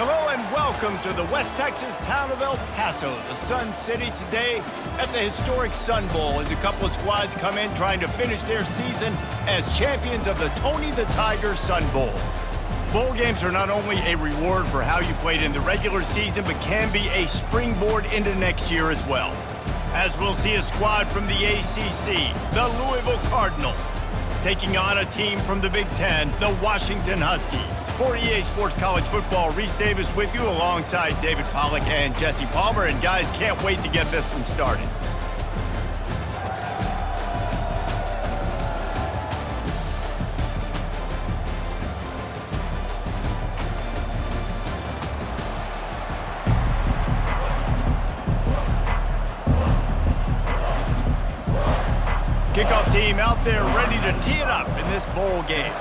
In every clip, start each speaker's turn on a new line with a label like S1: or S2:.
S1: Hello and welcome to the West Texas town of El Paso, the Sun City, today at the historic Sun Bowl as a couple of squads come in trying to finish their season as champions of the Tony the Tiger Sun Bowl. Bowl games are not only a reward for how you played in the regular season, but can be a springboard into next year as well. As we'll see a squad from the ACC, the Louisville Cardinals, taking on a team from the Big Ten, the Washington Huskies. For EA Sports College Football, Reese Davis with you alongside David Pollack and Jesse Palmer. And guys, can't wait to get this one started. Kickoff team out there ready to tee it up in this bowl game.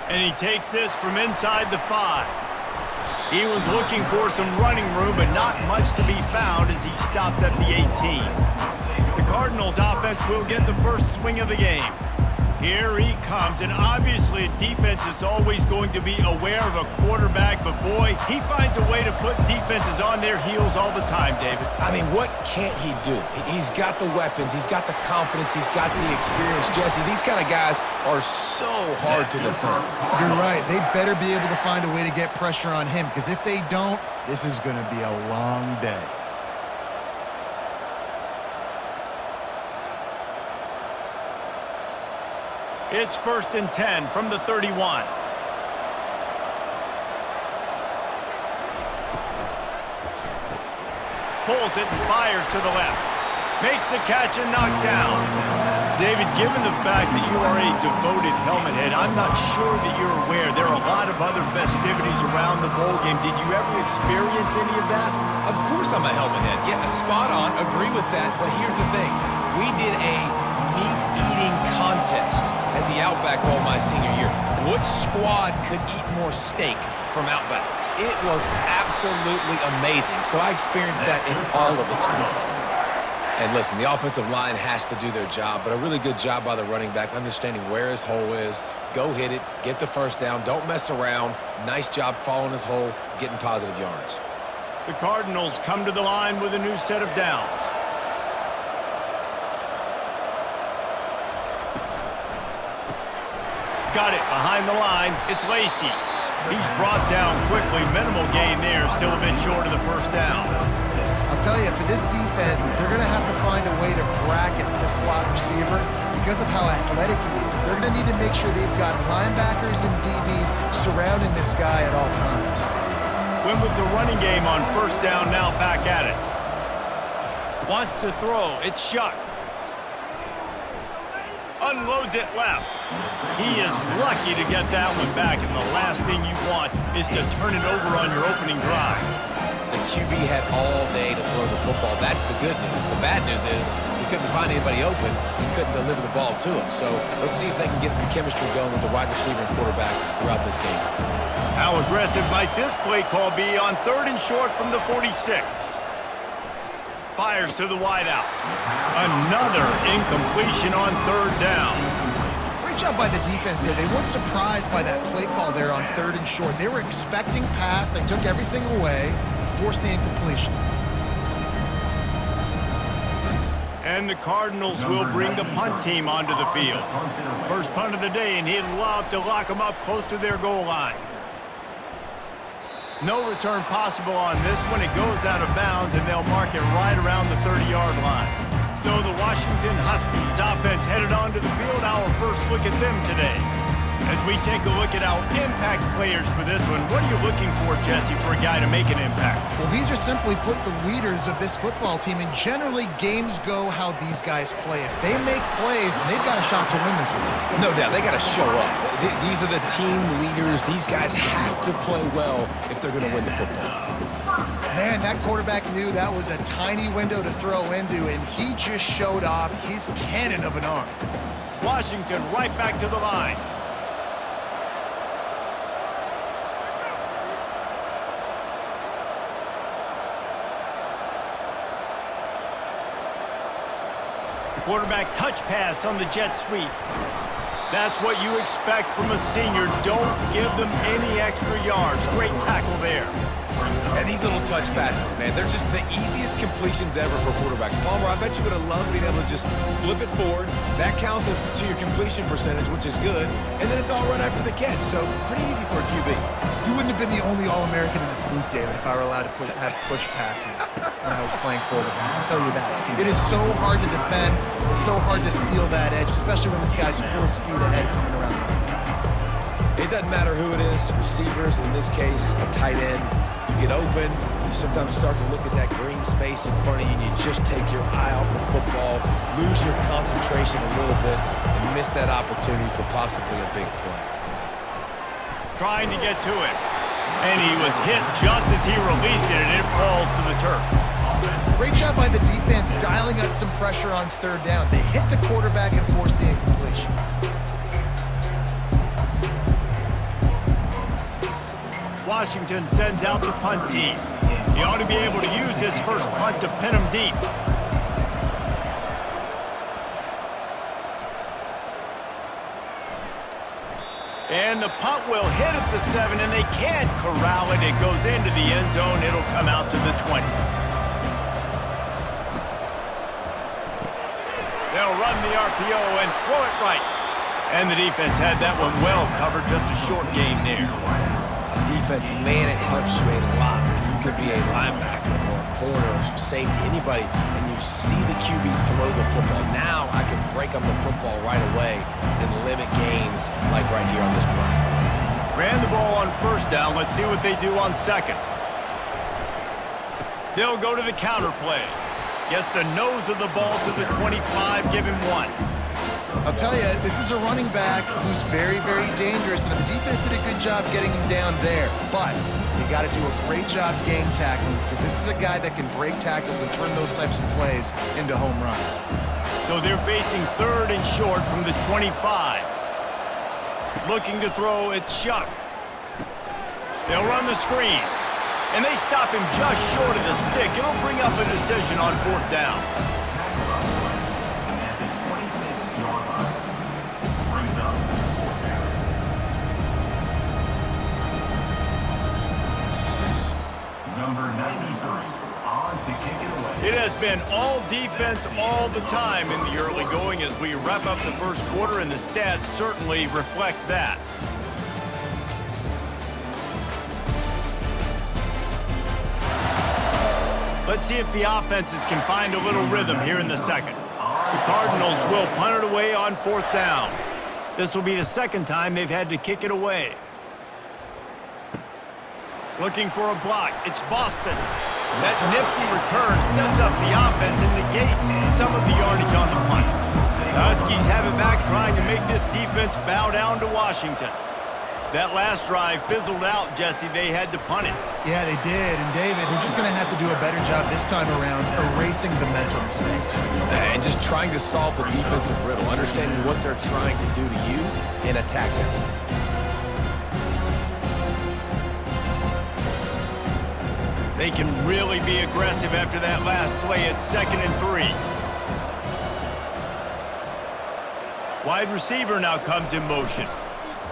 S1: And he takes this from inside the 5. He was looking for some running room, but not much to be found as he stopped at the 18. The Cardinals offense will get the first swing of the game. Here he comes, and obviously a defense is always going to be aware of a quarterback, but boy, he finds a way to put defenses on their heels all the time, David.
S2: I mean, what can't he do? He's got the weapons, he's got the confidence, he's got the experience. Jesse, these kind of guys are so hard to defend.
S3: You're right. They better be able to find a way to get pressure on him, because if they don't, this is going to be a long day.
S1: It's 1st and 10 from the 31. Pulls it and fires to the left. Makes the catch and knocked down. David, given the fact that you are a devoted helmet head, I'm not sure that you're aware there are a lot of other festivities around the bowl game. Did you ever experience any of that?
S2: Of course I'm a helmet head. Yeah, spot on. Agree with that. But here's the thing. We did a meat-eating contest at the Outback Bowl my senior year. Which squad could eat more steak from Outback? It was absolutely amazing. So I experienced that in all of its glory. And listen, the offensive line has to do their job, but a really good job by the running back, understanding where his hole is. Go hit it, get the first down, don't mess around. Nice job following his hole, getting positive yards.
S1: The Cardinals come to the line with a new set of downs. Got it behind the line. It's Lacey. He's brought down quickly. Minimal gain there. Still a bit short of the first down.
S3: I'll tell you, for this defense, they're going to have to find a way to bracket this slot receiver because of how athletic he is. They're going to need to make sure they've got linebackers and DBs surrounding this guy at all times.
S1: Went with the running game on first down, now back at it. Wants to throw. It's Shuck. Unloads it left. He is lucky to get that one back, and the last thing you want is to turn it over on your opening drive.
S2: The QB had all day to throw the football. That's the good news. The bad news is he couldn't find anybody open. He couldn't deliver the ball to him. So let's see if they can get some chemistry going with the wide receiver and quarterback throughout this game.
S1: How aggressive might this play call be on 3rd and short from the 46? Fires to the wideout. Another incompletion on 3rd down.
S3: Great job by the defense there. They weren't surprised by that play call there on 3rd and short. They were expecting pass. They took everything away, forced the incompletion.
S1: And the Cardinals will bring the punt team onto the field. First punt of the day, and he'd love to lock them up close to their goal line. No return possible on this one. It goes out of bounds, and they'll mark it right around the 30-yard line. So the Washington Huskies offense headed onto the field. Our first look at them today. As we take a look at our impact players for this one, what are you looking for, Jesse, for a guy to make an impact?
S3: Well, these are simply put the leaders of this football team, and generally games go how these guys play. If they make plays, then they've got a shot to win this one.
S2: No doubt, they got to show up. These are the team leaders. These guys have to play well if they're going to win the football.
S3: Man, that quarterback knew that was a tiny window to throw into, and he just showed off his cannon of an arm.
S1: Washington right back to the line. Quarterback touch pass on the jet sweep. That's what you expect from a senior. Don't give them any extra yards. Great tackle there.
S2: And these little touch passes, man, they're just the easiest completions ever for quarterbacks. Palmer, I bet you would have loved being able to just flip it forward. That counts as to your completion percentage, which is good. And then it's all run after the catch, so pretty easy for a QB.
S3: You wouldn't have been the only All-American in this booth, David, if I were allowed to have push passes when I was playing quarterback. I'll tell you that. It is so hard to defend. It's so hard to seal that edge, especially when this guy's full speed ahead coming around the inside.
S2: It doesn't matter who it is, receivers, in this case, a tight end. You get open, you sometimes start to look at that green space in front of you, and you just take your eye off the football, lose your concentration a little bit, and miss that opportunity for possibly a big play.
S1: Trying to get to it. And he was hit just as he released it, and it falls to the turf.
S3: Great job by the defense dialing out some pressure on third down. They hit the quarterback and forced the incompletion.
S1: Washington sends out the punt team. He ought to be able to use this first punt to pin him deep. And the punt will hit at the 7, and they can't corral it. It goes into the end zone. It'll come out to the 20. They'll run the RPO and throw it right. And the defense had that one well covered. Just a short game there.
S2: Defense, man, it helps you a lot when you could be a linebacker or a corner or safety, anybody, and you see the QB throw the football. Now I can break on the football right away and limit gains like right here on this play.
S1: Ran the ball on first down. Let's see what they do on second. They'll go to the counter play. Gets the nose of the ball to the 25, give him 1.
S3: I'll tell you, this is a running back who's very, very dangerous, and the defense did a good job getting him down there. But you got to do a great job game tackling, because this is a guy that can break tackles and turn those types of plays into home runs.
S1: So they're facing third and short from the 25. Looking to throw, it's Shuck. They'll run the screen, and they stop him just short of the stick. It'll bring up a decision on fourth down. It has been all defense all the time in the early going as we wrap up the first quarter, and the stats certainly reflect that. Let's see if the offenses can find a little rhythm here in the second. The Cardinals will punt it away on fourth down. This will be the second time they've had to kick it away. Looking for a block. It's Boston. That nifty return sets up the offense and negates some of the yardage on the punt. The Huskies have it back, trying to make this defense bow down to Washington. That last drive fizzled out, Jesse. They had to punt it.
S3: Yeah, they did. And, David, they're just going to have to do a better job this time around erasing the mental mistakes.
S2: And just trying to solve the defensive riddle, understanding what they're trying to do to you and attack them.
S1: They can really be aggressive after that last play. It's 2nd and 3. Wide receiver now comes in motion.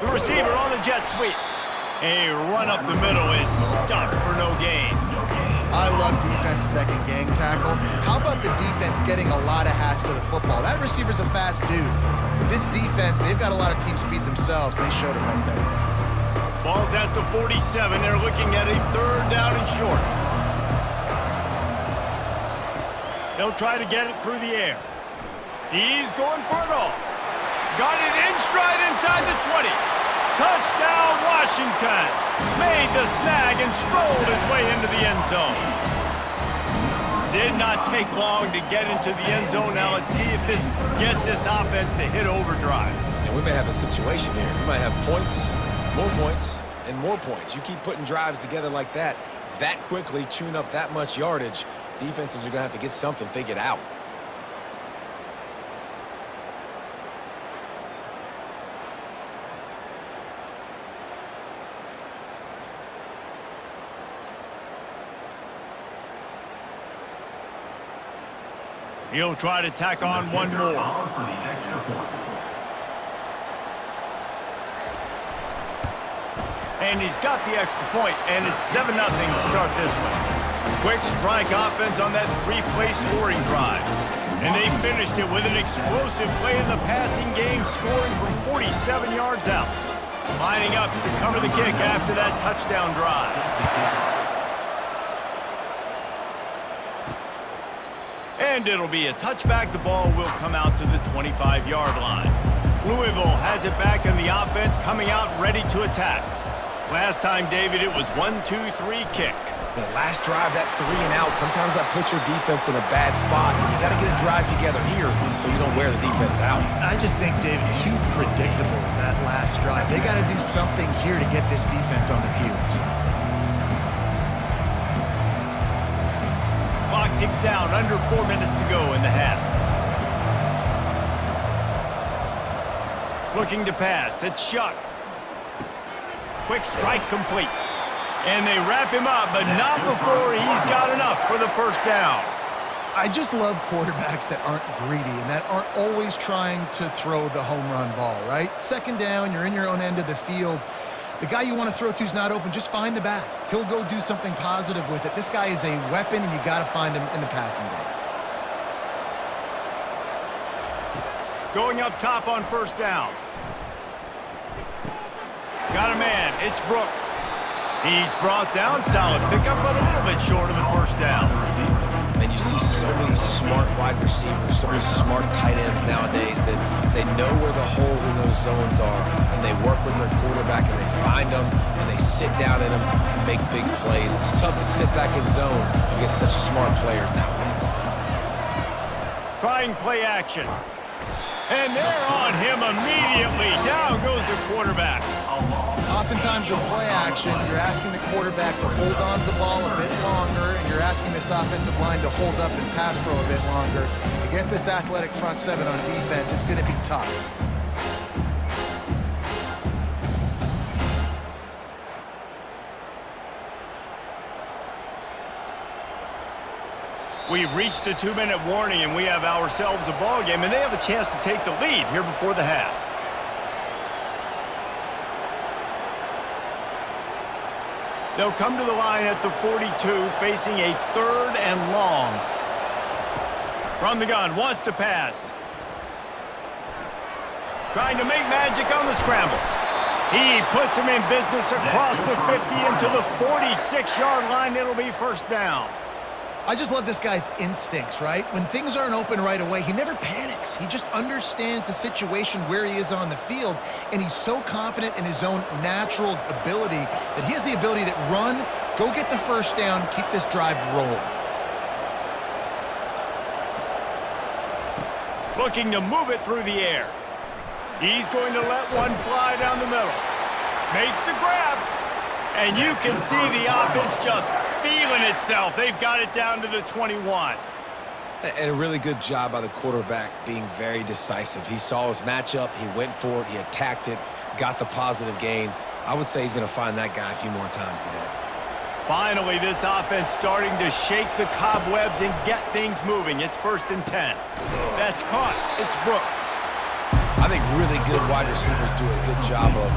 S1: The receiver on the jet sweep. A run up the middle is stuffed for no gain.
S3: I love defenses that can gang tackle. How about the defense getting a lot of hats to the football? That receiver's a fast dude. This defense, they've got a lot of team speed themselves. They showed it right there.
S1: Ball's at the 47. They're looking at a third down and short. They'll try to get it through the air. He's going for it all. Got it in stride inside the 20. Touchdown, Washington. Made the snag and strolled his way into the end zone. Did not take long to get into the end zone. Now let's see if this gets this offense to hit overdrive.
S2: And we may have a situation here. We might have points, and more points. You keep putting drives together like that quickly, chewing up that much yardage, defenses are going to have to get something figured out.
S1: He'll try to tack on one more. And he's got the extra point, and it's 7-0 to start this one. Quick strike offense on that 3-play scoring drive. And they finished it with an explosive play in the passing game, scoring from 47 yards out. Lining up to cover the kick after that touchdown drive. And it'll be a touchback. The ball will come out to the 25-yard line. Louisville has it back in the offense, coming out ready to attack. Last time, David, it was 1-2-3 kick.
S2: The last drive, that 3 and out, sometimes that puts your defense in a bad spot, and you got to get a drive together here so you don't wear the defense out.
S3: I just think, David, too predictable, that last drive. They got to do something here to get this defense on their heels.
S1: Clock ticks down, under 4 minutes to go in the half. Looking to pass, it's Shuck. Quick strike complete. And they wrap him up, but not before he's got enough for the first down.
S3: I just love quarterbacks that aren't greedy and that aren't always trying to throw the home run ball, right? Second down, you're in your own end of the field. The guy you want to throw to is not open. Just find the back. He'll go do something positive with it. This guy is a weapon, and you got to find him in the passing game.
S1: Going up top on first down. Got a man. It's Brooks. He's brought down. Solid pickup, but a little bit short of the first down.
S2: And you see so many smart wide receivers, so many smart tight ends nowadays that they know where the holes in those zones are, and they work with their quarterback, and they find them, and they sit down in them and make big plays. It's tough to sit back in zone against such smart players nowadays.
S1: Trying play action. And they're on him immediately. Down goes the quarterback.
S3: Oftentimes with play action, you're asking the quarterback to hold on to the ball a bit longer, and you're asking this offensive line to hold up and pass pro a bit longer. Against this athletic front seven on defense, it's going to be tough.
S1: We've reached the 2-minute warning, and we have ourselves a ball game, and they have a chance to take the lead here before the half. They'll come to the line at the 42, facing a 3rd and long. From the gun, wants to pass. Trying to make magic on the scramble. He puts him in business across the 50 into the 46-yard line. It'll be first down.
S3: I just love this guy's instincts, right? When things aren't open right away, he never panics. He just understands the situation where he is on the field, and he's so confident in his own natural ability that he has the ability to run, go get the first down, keep this drive rolling.
S1: Looking to move it through the air. He's going to let one fly down the middle. Makes the grab. And you can see the offense just feeling itself. They've got it down to the 21.
S2: And a really good job by the quarterback being very decisive. He saw his matchup, he went for it, he attacked it, got the positive gain. I would say he's going to find that guy a few more times today.
S1: Finally, this offense starting to shake the cobwebs and get things moving. It's 1st and 10. That's caught. It's Brooks.
S2: I think really good wide receivers do a good job of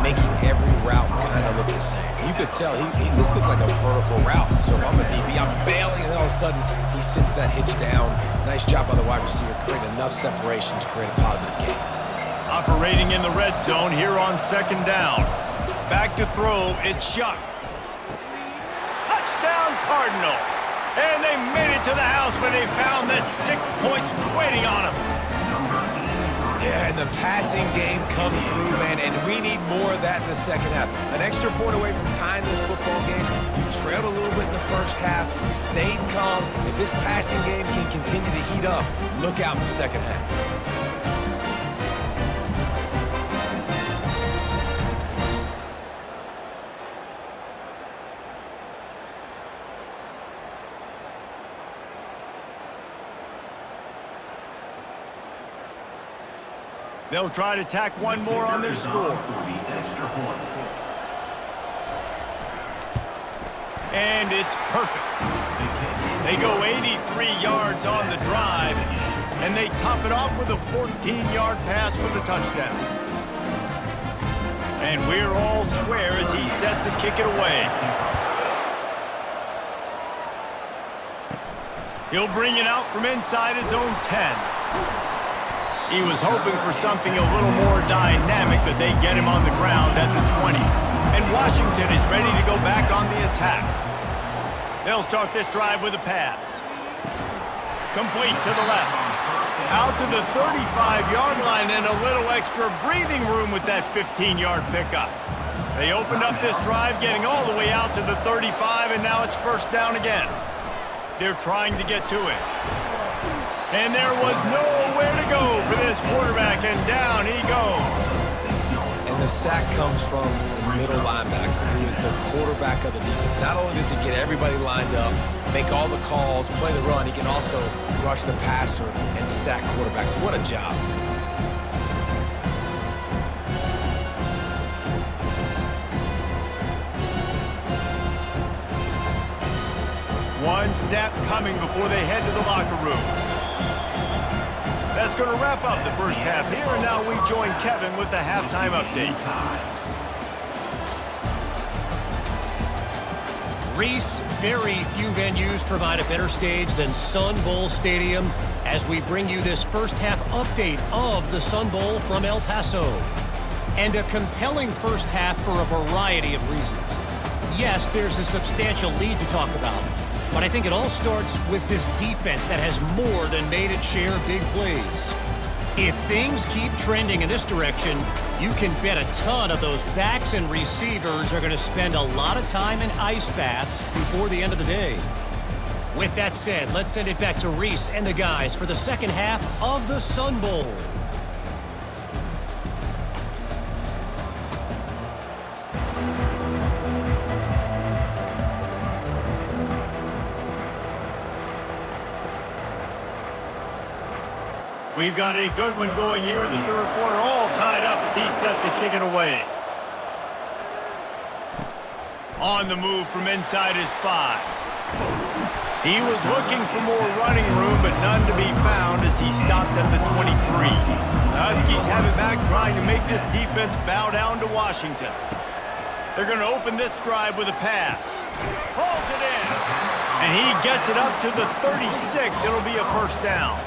S2: making every route kind of look the same. You could tell this looked like a vertical route. So if I'm a DB, I'm bailing, and all of a sudden he sends that hitch down. Nice job by the wide receiver, creating enough separation to create a positive gain.
S1: Operating in the red zone here on 2nd down. Back to throw, it's Shuck. Touchdown Cardinals. And they made it to the house when they found that 6 points waiting on them.
S2: Yeah, and the passing game comes through, man, and we need more of that in the second half. An extra point away from tying this football game. You trailed a little bit in the first half, stayed calm. If this passing game can continue to heat up, look out in the second half.
S1: They'll try to tack one more on their score. And it's perfect. They go 83 yards on the drive, and they top it off with a 14-yard pass for the touchdown. And we're all square as he's set to kick it away. He'll bring it out from inside his own 10. He was hoping for something a little more dynamic, but they get him on the ground at the 20. And Washington is ready to go back on the attack. They'll start this drive with a pass. Complete to the left. Out to the 35-yard line and a little extra breathing room with that 15-yard pickup. They opened up this drive getting all the way out to the 35, and now it's first down again. They're trying to get to it. And there was nowhere to go for this quarterback, and down he goes.
S2: And the sack comes from the middle linebacker, who is the quarterback of the defense. Not only does he get everybody lined up, make all the calls, play the run, he can also rush the passer and sack quarterbacks. What a job.
S1: One snap coming before they head to the locker room. That's going to wrap up the first half here, and now we join Kevin with the halftime update.
S4: Reese, very few venues provide a better stage than Sun Bowl Stadium as we bring you this first half update of the Sun Bowl from El Paso. And a compelling first half for a variety of reasons. Yes, there's a substantial lead to talk about, but I think it all starts with this defense that has more than made its share of big plays. If things keep trending in this direction, you can bet a ton of those backs and receivers are going to spend a lot of time in ice baths before the end of the day. With that said, let's send it back to Reese and the guys for the second half of the Sun Bowl.
S1: We've got a good one going here in the third quarter, all tied up as he's set to kick it away. On the move from inside his 5. He was looking for more running room, but none to be found as he stopped at the 23. The Huskies have it back, trying to make this defense bow down to Washington. They're going to open this drive with a pass. Hauls it in. And he gets it up to the 36. It'll be a first down.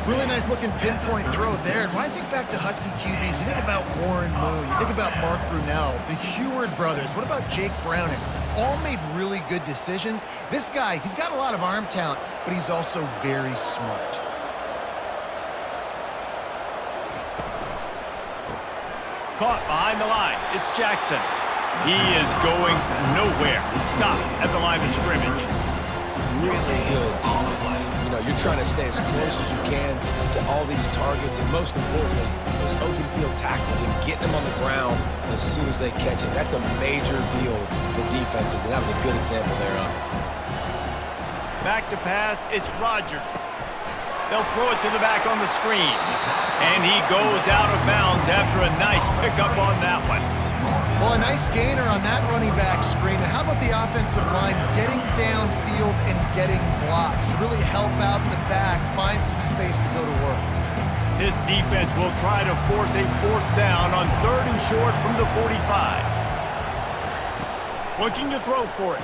S3: Really nice looking pinpoint throw there. And when I think back to Husky QBs, you think about Warren Moon, you think about Mark Brunell, the Heward brothers. What about Jake Browning? All made really good decisions. This guy, he's got a lot of arm talent, but he's also very smart.
S1: Caught behind the line. It's Jackson. He is going nowhere. Stop at the line of scrimmage.
S2: Really good defense. You know, you're trying to stay as close as you can to all these targets, and most importantly, those open field tackles and getting them on the ground as soon as they catch it. That's a major deal for defenses, and that was a good example there of it.
S1: Back to pass, it's Rodgers. They'll throw it to the back on the screen. And he goes out of bounds after a nice pickup on that one.
S3: Well, a nice gainer on that running back screen. And how about the offensive line getting downfield and getting blocks to really help out the back, find some space to go to work?
S1: This defense will try to force a fourth down on 3rd and short from the 45. Looking to throw for it.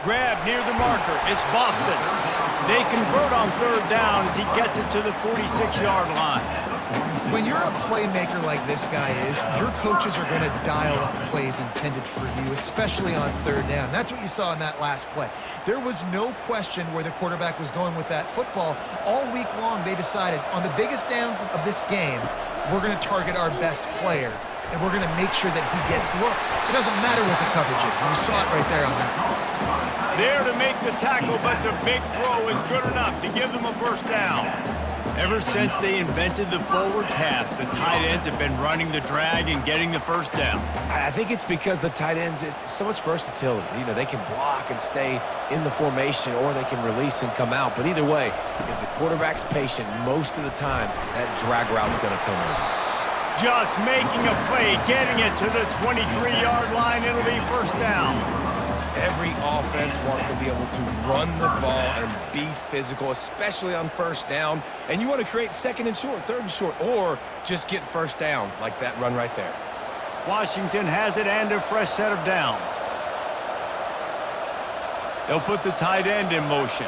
S1: Grab near the marker. It's Boston. They convert on 3rd down as he gets it to the 46-yard line.
S3: When you're a playmaker like this guy is, your coaches are going to dial up plays intended for you, especially on 3rd down. That's what you saw in that last play. There was no question where the quarterback was going with that football. All week long, they decided on the biggest downs of this game, we're going to target our best player, and we're going to make sure that he gets looks. It doesn't matter what the coverage is, and you saw it right there on that.
S1: There to make the tackle, but the big throw is good enough to give them a first down. Ever since they invented the forward pass, the tight ends have been running the drag and getting the first down.
S2: I think it's because the tight ends, is so much versatility. You know, they can block and stay in the formation, or they can release and come out. But either way, if the quarterback's patient most of the time, that drag route's going to come in.
S1: Just making a play, getting it to the 23-yard line. It'll be first down.
S2: Every offense wants to be able to run the ball and be physical, especially on first down. And you want to create 2nd and short, 3rd and short, or just get first downs like that run right there.
S1: Washington has it and a fresh set of downs. They'll put the tight end in motion.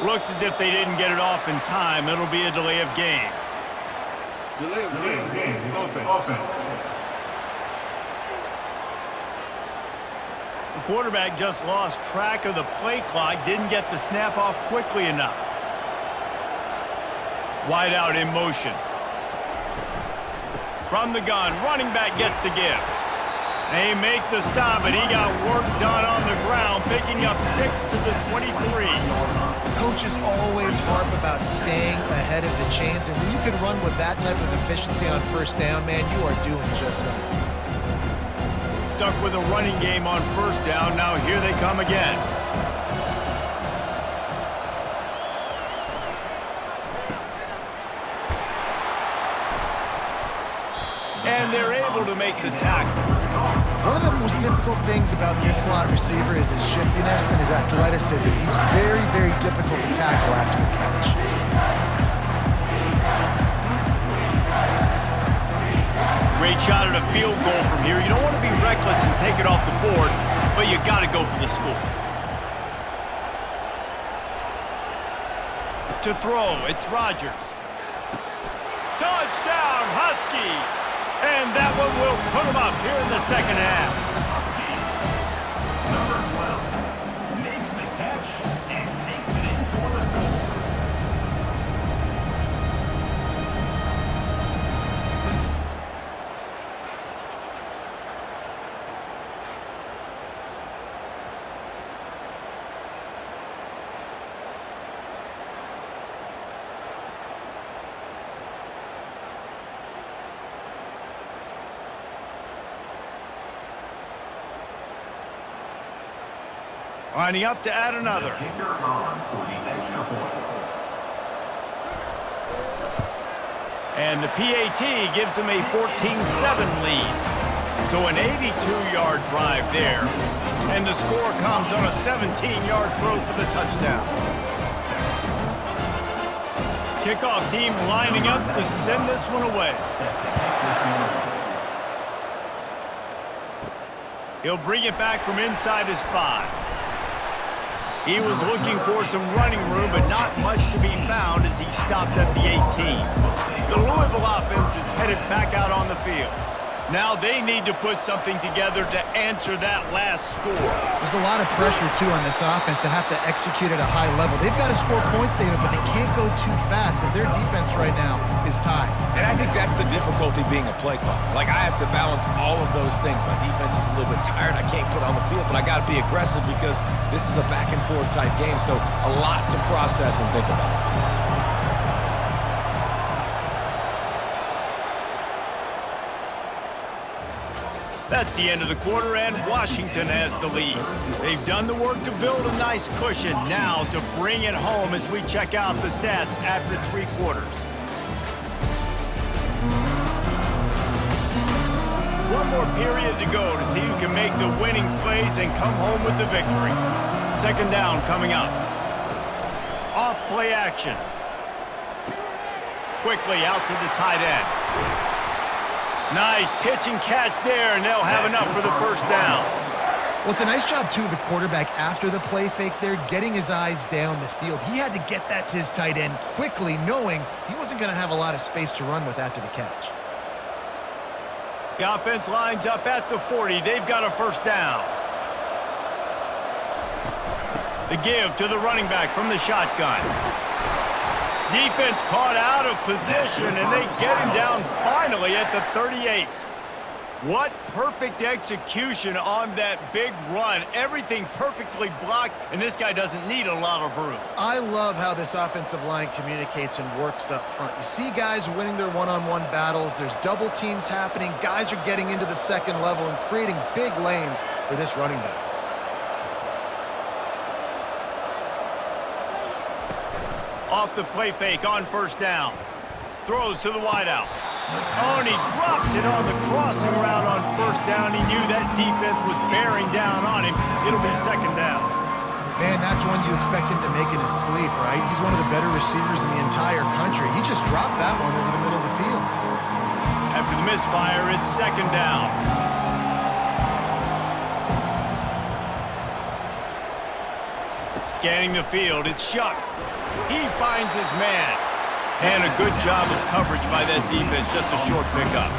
S1: Looks as if they didn't get it off in time. It'll be a delay of game.
S5: Delay of game. Offense.
S1: The quarterback just lost track of the play clock, didn't get the snap off quickly enough. Wide out in motion. From the gun, running back gets to give. They make the stop, and he got work done on the ground, picking up 6 to the 23.
S3: Coaches always harp about staying ahead of the chains, and when you can run with that type of efficiency on first down, man, you are doing just that.
S1: Stuck with a running game on first down. Now here they come again. And they're able to make the tackle.
S3: One of the most difficult things about this slot receiver is his shiftiness and his athleticism. He's very, very difficult to tackle after the catch.
S1: Great shot at a field goal from here. You don't want to be reckless and take it off the board, but you got to go for the score. To throw, it's Rodgers. Touchdown, Huskies! And that one will put them up here in the second half.
S6: Number 12 makes the catch and takes it in for the score.
S1: Lining up to add another.
S6: Kicker on for the extra point.
S1: And the PAT gives them a 14-7 lead. So an 82-yard drive there. And the score comes on a 17-yard throw for the touchdown. Kickoff team lining up to send this one away. He'll bring it back from inside his 5. He was looking for some running room, but not much to be found as he stopped at the 18. The Louisville offense is headed back out on the field. Now they need to put something together to answer that last score.
S3: There's a lot of pressure, too, on this offense to have to execute at a high level. They've got to score points, David, but they can't go too fast because their defense right now is tied.
S2: And I think that's the difficulty being a play caller. Like, I have to balance all of those things. My defense is a little bit tired. I can't put on the field, but I got to be aggressive because this is a back-and-forth type game, so a lot to process and think about.
S1: That's the end of the quarter, and Washington has the lead. They've done the work to build a nice cushion. Now to bring it home as we check out the stats after 3 quarters. One more period to go to see who can make the winning plays and come home with the victory. Second down coming up. Off play action. Quickly out to the tight end. Nice pitch and catch there, and they'll have enough for the first down.
S3: Well, it's a nice job, too, of the quarterback after the play fake there, getting his eyes down the field. He had to get that to his tight end quickly, knowing he wasn't going to have a lot of space to run with after the catch.
S1: The offense lines up at the 40. They've got a first down. The give to the running back from the shotgun. Defense caught out of position, and they get him down finally at the 38. What perfect execution on that big run. Everything perfectly blocked, and this guy doesn't need a lot of room.
S3: I love how this offensive line communicates and works up front. You see guys winning their one-on-one battles. There's double teams happening. Guys are getting into the second level and creating big lanes for this running back.
S1: Off the play fake on first down. Throws to the wideout. Oh, and he drops it on the crossing route on first down. He knew that defense was bearing down on him. It'll be second down.
S3: Man, that's one you expect him to make in his sleep, right? He's one of the better receivers in the entire country. He just dropped that one over the middle of the field.
S1: After the misfire. It's second down. Scanning the field, it's Shuck. He finds his man. And a good job of coverage by that defense, just a short pickup.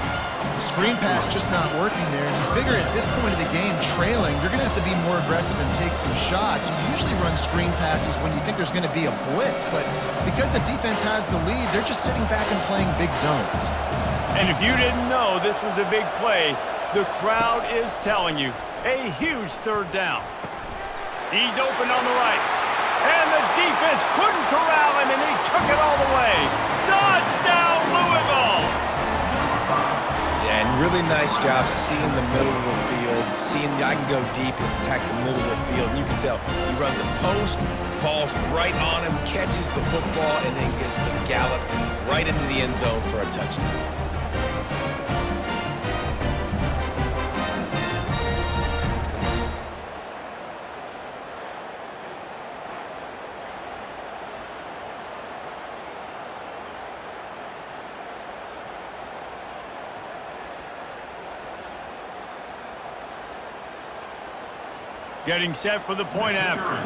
S3: Screen pass just not working there. And you figure at this point of the game, trailing, you're going to have to be more aggressive and take some shots. You usually run screen passes when you think there's going to be a blitz, but because the defense has the lead, they're just sitting back and playing big zones.
S1: And if you didn't know this was a big play, the crowd is telling you. A huge third down. He's open on the right. And the defense couldn't corral him, and he took it all the way. Touchdown, Louisville!
S2: Yeah, and really nice job seeing the middle of the field, seeing I can go deep and attack the middle of the field. And you can tell he runs a post, ball's right on him, catches the football, and then gets to gallop right into the end zone for a touchdown.
S1: Getting set for the point after.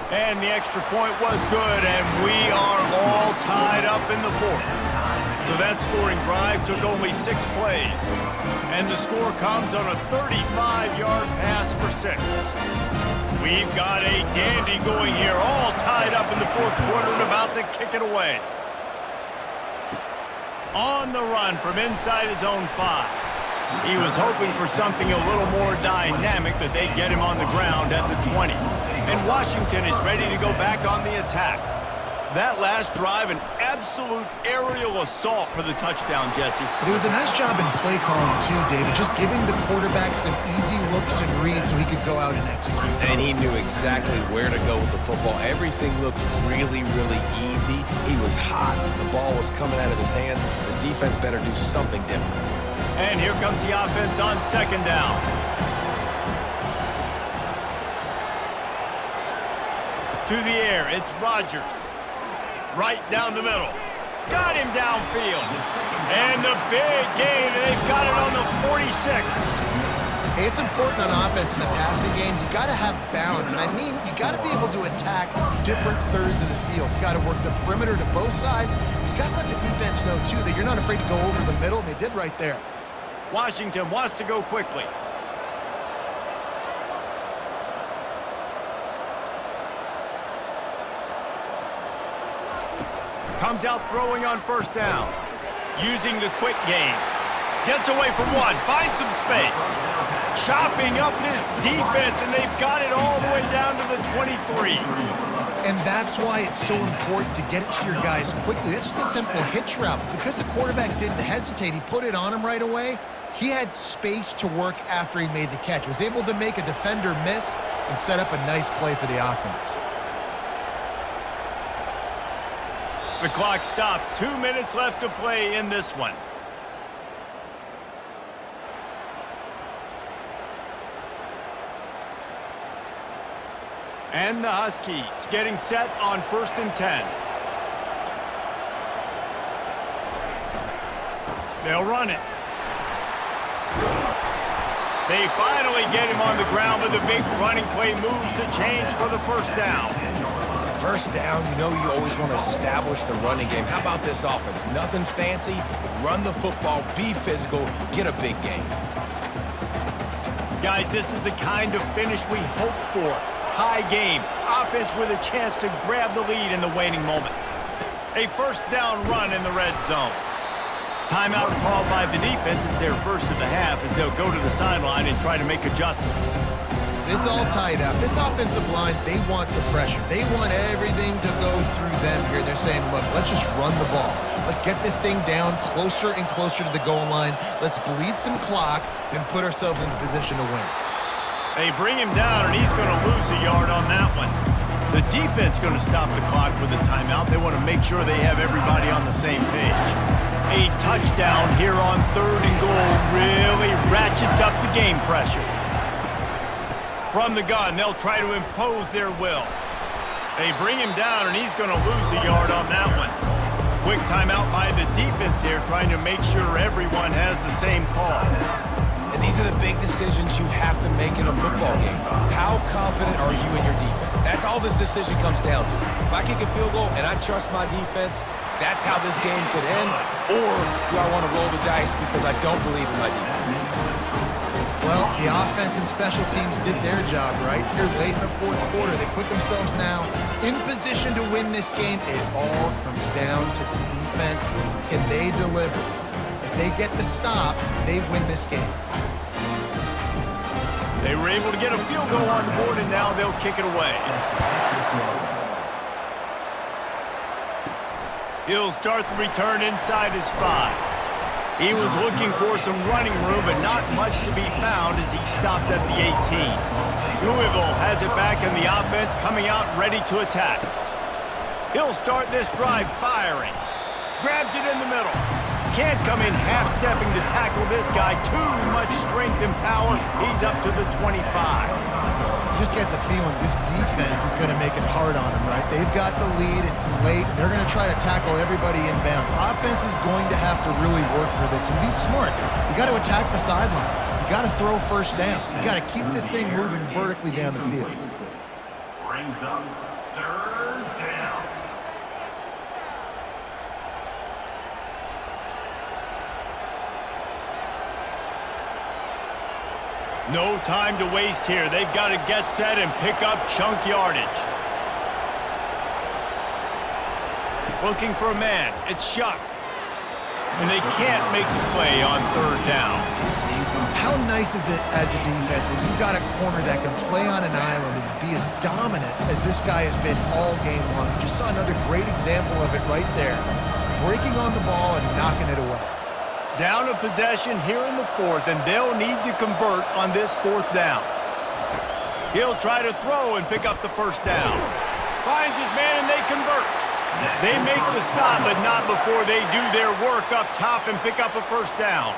S1: And the extra point was good, and we are all tied up in the fourth. So that scoring drive took only 6 plays. And the score comes on a 35-yard pass for 6. We've got a dandy going here, all tied up in the fourth quarter and about to kick it away. On the run from inside his own 5. He was hoping for something a little more dynamic, that they'd get him on the ground at the 20. And Washington is ready to go back on the attack. That last drive, an absolute aerial assault for the touchdown, Jesse.
S3: But it was a nice job in play calling too, David, just giving the quarterback some easy looks and reads so he could go out and execute.
S2: And he knew exactly where to go with the football. Everything looked really, really easy. He was hot. The ball was coming out of his hands. The defense better do something different.
S1: And here comes the offense on second down. To the air, it's Rodgers. Right down the middle. Got him downfield. And the big gain, and they've got it on the 46.
S3: Hey, it's important on offense in the passing game. You've got to have balance. And I mean, you got to be able to attack different thirds of the field. You got to work the perimeter to both sides. You got to let the defense know, too, that you're not afraid to go over the middle, and they did right there.
S1: Washington wants to go quickly. Comes out throwing on first down. Using the quick game. Gets away from one. Finds some space. Chopping up this defense, and they've got it all the way down to the 23.
S3: And that's why it's so important to get it to your guys quickly. That's just a simple hitch route. Because the quarterback didn't hesitate, he put it on him right away. He had space to work after he made the catch. Was able to make a defender miss and set up a nice play for the offense.
S1: The clock stops. 2 minutes left to play in this one. And the Huskies getting set on 1st and 10. They'll run it. They finally get him on the ground, but the big running play moves to change for the first down.
S2: First down, you know you always want to establish the running game. How about this offense? Nothing fancy. Run the football, be physical, get a big gain.
S1: Guys, this is the kind of finish we hope for. Tie game. Offense with a chance to grab the lead in the waning moments. A first down run in the red zone. Timeout called by the defense is their first of the half, as they'll go to the sideline and try to make adjustments.
S3: It's all tied up. This offensive line, they want the pressure. They want everything to go through them here. They're saying, look, let's just run the ball. Let's get this thing down closer and closer to the goal line. Let's bleed some clock and put ourselves in a position to win.
S1: They bring him down, and he's going to lose a yard on that one. The defense going to stop the clock with a timeout. They want to make sure they have everybody on the same page. A touchdown here on 3rd and goal really ratchets up the game pressure. From the gun, they'll try to impose their will. They bring him down, and he's going to lose a yard on that one. Quick timeout by the defense here, trying to make sure everyone has the same call.
S2: And these are the big decisions you have to make in a football game. How confident are you in your defense? That's all this decision comes down to. If I kick a field goal and I trust my defense, that's how this game could end. Or do I want to roll the dice because I don't believe in my defense?
S3: Well, the offense and special teams did their job, right? Here late in the fourth quarter, they put themselves now in position to win this game. It all comes down to the defense. Can they deliver? If they get the stop, they win this game.
S1: They were able to get a field goal on the board, and now they'll kick it away. He'll start the return inside his 5. He was looking for some running room, but not much to be found as he stopped at the 18. Louisville has it back in the offense, coming out ready to attack. He'll start this drive firing. Grabs it in the middle. Can't come in half-stepping to tackle this guy. Too much strength and power. He's up to the 25.
S3: You just get the feeling this defense is going to make it hard on him, right? They've got the lead. It's late. They're going to try to tackle everybody inbounds. Offense is going to have to really work for this and be smart. You got to attack the sidelines. You got to throw first downs. You got to keep this thing moving vertically down the field.
S6: Brings up third down.
S1: No time to waste here. They've got to get set and pick up chunk yardage. Looking for a man. It's Shuck. And they can't make the play on third down.
S3: How nice is it as a defense when you've got a corner that can play on an island and be as dominant as this guy has been all game long? You just saw another great example of it right there. Breaking on the ball and knocking it away.
S1: Down a possession here in the 4th, and they'll need to convert on this 4th down. He'll try to throw and pick up the first down. Finds his man, and they convert. They make the stop, but not before they do their work up top and pick up a first down.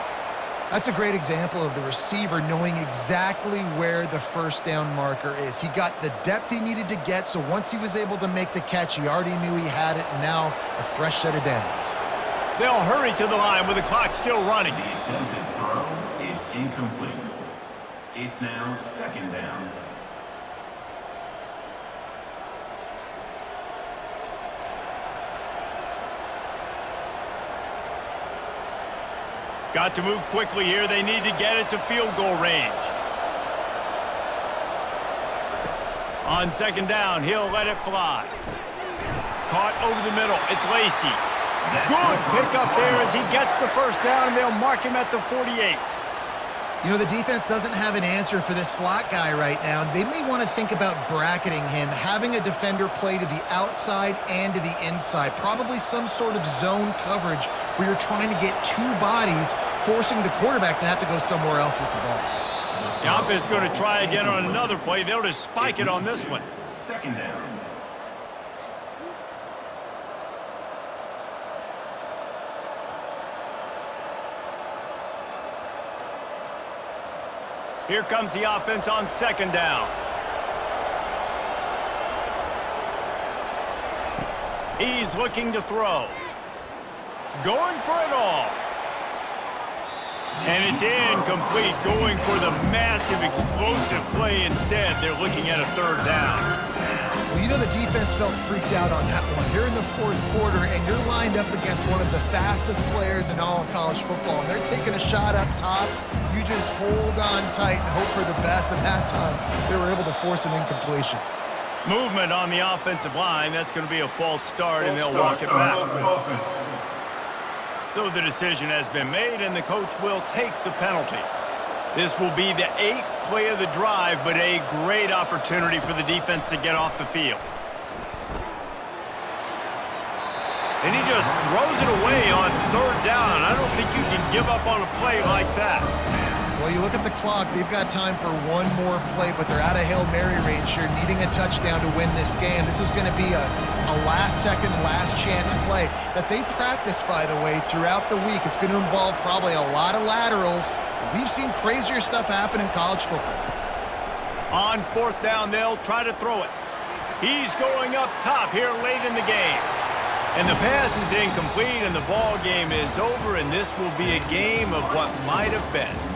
S3: That's a great example of the receiver knowing exactly where the first down marker is. He got the depth he needed to get, so once he was able to make the catch, he already knew he had it, and now a fresh set of downs.
S1: They'll hurry to the line with the clock still running.
S6: The attempted throw is incomplete. It's now second down.
S1: Got to move quickly here. They need to get it to field goal range. On second down, he'll let it fly. Caught over the middle. It's Lacey. Good pickup there as he gets the first down, and they'll mark him at the 48.
S3: You know, the defense doesn't have an answer for this slot guy right now. They may want to think about bracketing him, having a defender play to the outside and to the inside. Probably some sort of zone coverage where you're trying to get two bodies, forcing the quarterback to have to go somewhere else with the ball.
S1: The offense going to try again on another play. They'll just spike it on this one.
S6: Second down.
S1: Here comes the offense on second down. He's looking to throw. Going for it all. And it's incomplete, going for the massive, explosive play instead. They're looking at a third down.
S3: Well, you know the defense felt freaked out on that one. You're in the fourth quarter, and you're lined up against one of the fastest players in all of college football. And they're taking a shot up top. You just hold on tight and hope for the best. And that time, they were able to force an incompletion.
S1: Movement on the offensive line. That's going to be a false start, and they'll walk it back. So the decision has been made, and the coach will take the penalty. This will be the 8th play of the drive, but a great opportunity for the defense to get off the field. And he just throws it away on third down. I don't think you can give up on a play like that.
S3: Well, you look at the clock, they've got time for one more play, but they're out of Hail Mary range here, needing a touchdown to win this game. This is going to be a last-second, last-chance play that they practice, by the way, throughout the week. It's going to involve probably a lot of laterals. We've seen crazier stuff happen in college football.
S1: On fourth down, they'll try to throw it. He's going up top here late in the game. And the pass is incomplete, and the ball game is over, and this will be a game of what might have been.